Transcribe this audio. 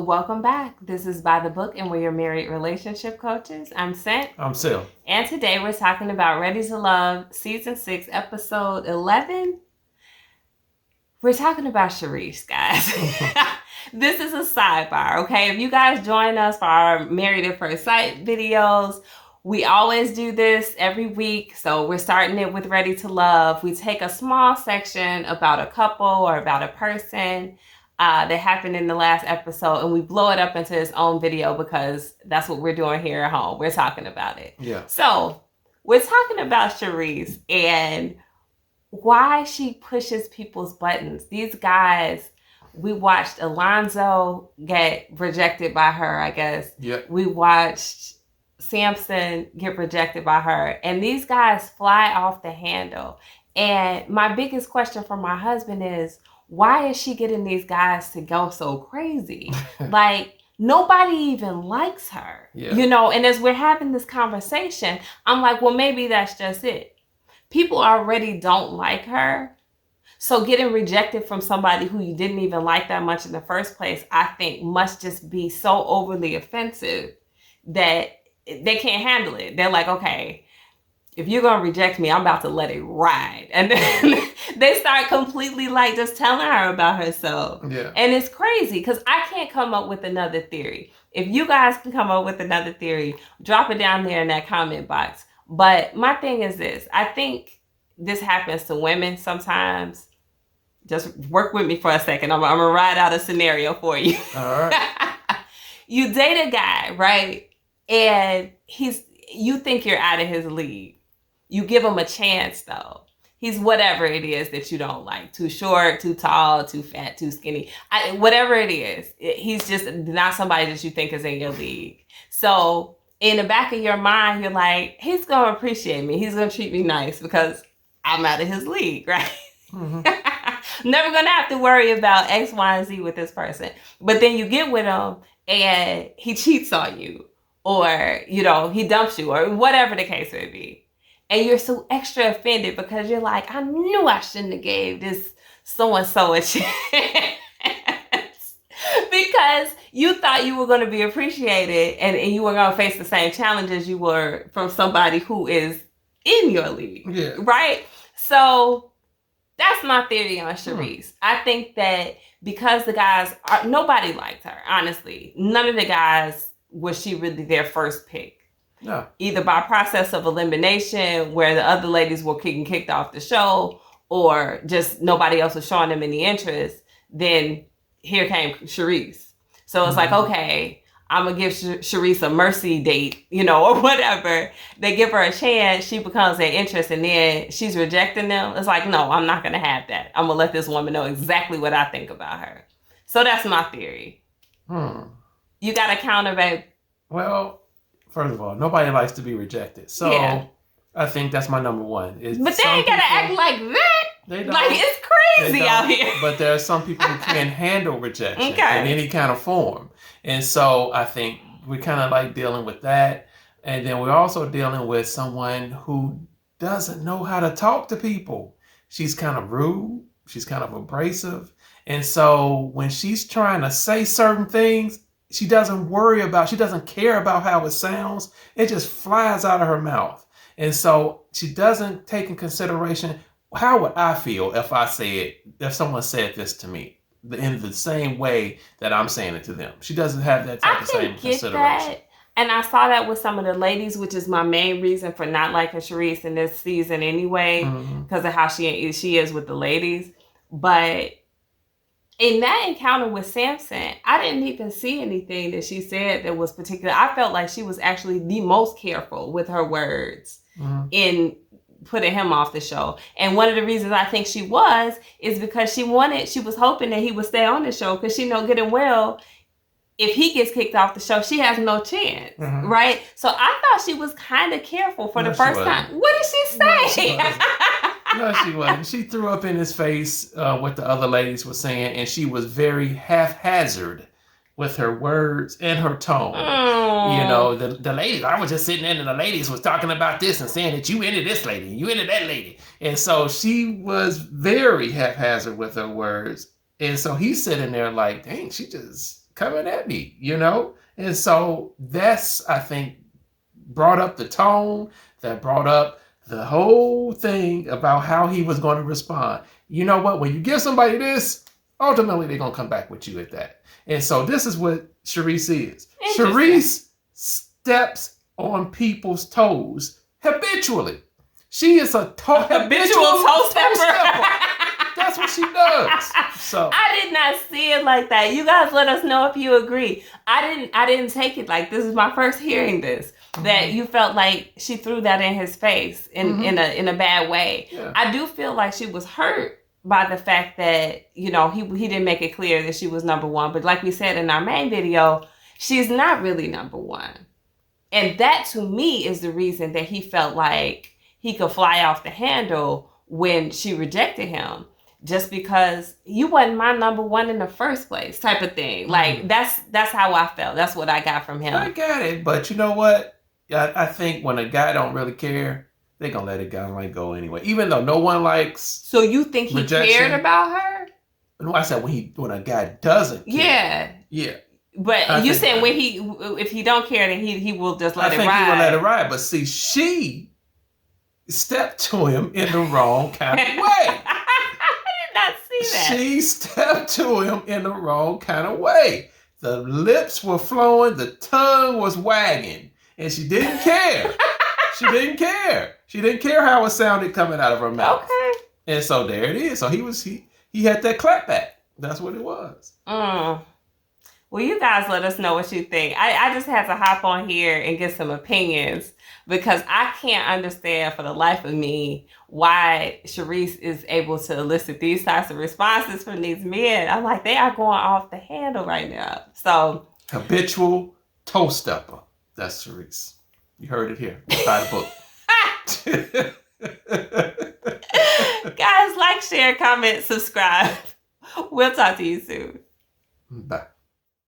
Welcome back. This is By the Book, and we're your married relationship coaches. I'm Sent. I'm Sil. And today we're talking about Ready to Love, Season 6, Episode 11. We're talking about Shareese, guys. This is a sidebar, okay? If you guys join us for our Married at First Sight videos, we always do this every week. So we're starting it with Ready to Love. We take a small section about a couple or about a person that happened in the last episode, and we blow it up into its own video because that's what we're doing here at home. We're talking about it. Yeah. So we're talking about Shareese and why she pushes people's buttons. These guys, we watched Alonzo get rejected by her, I guess. Yeah. We watched Sampson get rejected by her. And these guys fly off the handle. And my biggest question for my husband is, why is she getting these guys to go so crazy? Like, nobody even likes her. Yeah. You know, and as we're having this conversation, I'm like, well, maybe that's just it. People already don't like her. So getting rejected from somebody who you didn't even like that much in the first place, I think must just be so overly offensive that they can't handle it. They're like, okay, if you're going to reject me, I'm about to let it ride. And then they start completely like just telling her about herself. Yeah. And it's crazy because I can't come up with another theory. If you guys can come up with another theory, drop it down there in that comment box. But my thing is this. I think this happens to women sometimes. Just work with me for a second. I'm going to ride out a scenario for you. All right. You date a guy, right? And you think you're out of his league. You give him a chance, though. He's whatever it is that you don't like. Too short, too tall, too fat, too skinny. Whatever it is, he's just not somebody that you think is in your league. So in the back of your mind, you're like, he's going to appreciate me. He's going to treat me nice because I'm out of his league, right? Mm-hmm. Never going to have to worry about X, Y, and Z with this person. But then you get with him and he cheats on you, or, you know, he dumps you, or whatever the case may be. And you're so extra offended because you're like, I knew I shouldn't have gave this so-and-so a chance. Because you thought you were going to be appreciated and you were going to face the same challenges you were from somebody who is in your league. Yeah. Right? So that's my theory on Shareese. I think that because the guys, nobody liked her, honestly. None of the guys was she really their first pick. No. Either by process of elimination, where the other ladies were getting kicked off the show, or just nobody else was showing them any interest, then here came Shareese. So it's like, okay, I'm going to give Shareese a mercy date, you know, or whatever. They give her a chance, she becomes their interest, and then she's rejecting them. It's like, no, I'm not going to have that. I'm going to let this woman know exactly what I think about her. So that's my theory. You got to counter, babe. Well, first of all, nobody likes to be rejected. So yeah. I think that's my number one. But they ain't got to act like that. They don't. Like, it's crazy out here. But there are some people who can handle rejection in any kind of form. And so I think we're kind of like dealing with that. And then we're also dealing with someone who doesn't know how to talk to people. She's kind of rude. She's kind of abrasive. And so when she's trying to say certain things, she doesn't care about how it sounds. It just flies out of her mouth. And so she doesn't take in consideration, how would I feel if someone said this to me in the same way that I'm saying it to them? She doesn't have that type of same consideration. That. And I saw that with some of the ladies, which is my main reason for not liking Shareese in this season anyway, because of how she is with the ladies. But in that encounter with Sampson, I didn't even see anything that she said that was particular. I felt like she was actually the most careful with her words in putting him off the show. And one of the reasons I think she was is because she was hoping that he would stay on the show, because she know good and well, if he gets kicked off the show, she has no chance, right? So I thought she was kind of careful for the first time. What did she say? No, she wasn't. She threw up in his face what the other ladies were saying, and she was very haphazard with her words and her tone. You know, the ladies, I was just sitting there and the ladies was talking about this and saying that you into this lady, you into that lady. And so she was very haphazard with her words. And so he's sitting there like, dang, she just coming at me, you know? And so that's, I think, brought up the tone, that brought up the whole thing about how he was going to respond. You know what? When you give somebody this, ultimately they're going to come back with you at that. And so this is what Shareese is. Shareese steps on people's toes habitually. She is a habitual toe stepper. That's what she does. So I did not see it like that. You guys let us know if you agree. I didn't take it like this is my first hearing this. That you felt like she threw that in his face in a bad way. Yeah. I do feel like she was hurt by the fact that, you know, he didn't make it clear that she was number one. But like we said in our main video, she's not really number one. And that to me is the reason that he felt like he could fly off the handle when she rejected him. Just because you wasn't my number one in the first place type of thing. Like that's how I felt. That's what I got from him. I got it. But you know what? I think when a guy don't really care, they're going to let it go anyway. Even though no one likes So you think he cared about her? No, I said when a guy doesn't care. Yeah. But you said if he don't care, then he will just let it ride. I think he will let it ride. But see, she stepped to him in the wrong kind of way. I did not see that. She stepped to him in the wrong kind of way. The lips were flowing. The tongue was wagging. And she didn't care. She didn't care. She didn't care how it sounded coming out of her mouth. Okay. And so there it is. So he had that clap back. That's what it was. Well, you guys let us know what you think. I just had to hop on here and get some opinions because I can't understand for the life of me why Shareese is able to elicit these types of responses from these men. I'm like, they are going off the handle right now. So habitual toe stepper. That's Shareese. You heard it here. Buy the book. Guys, like, share, comment, subscribe. We'll talk to you soon. Bye.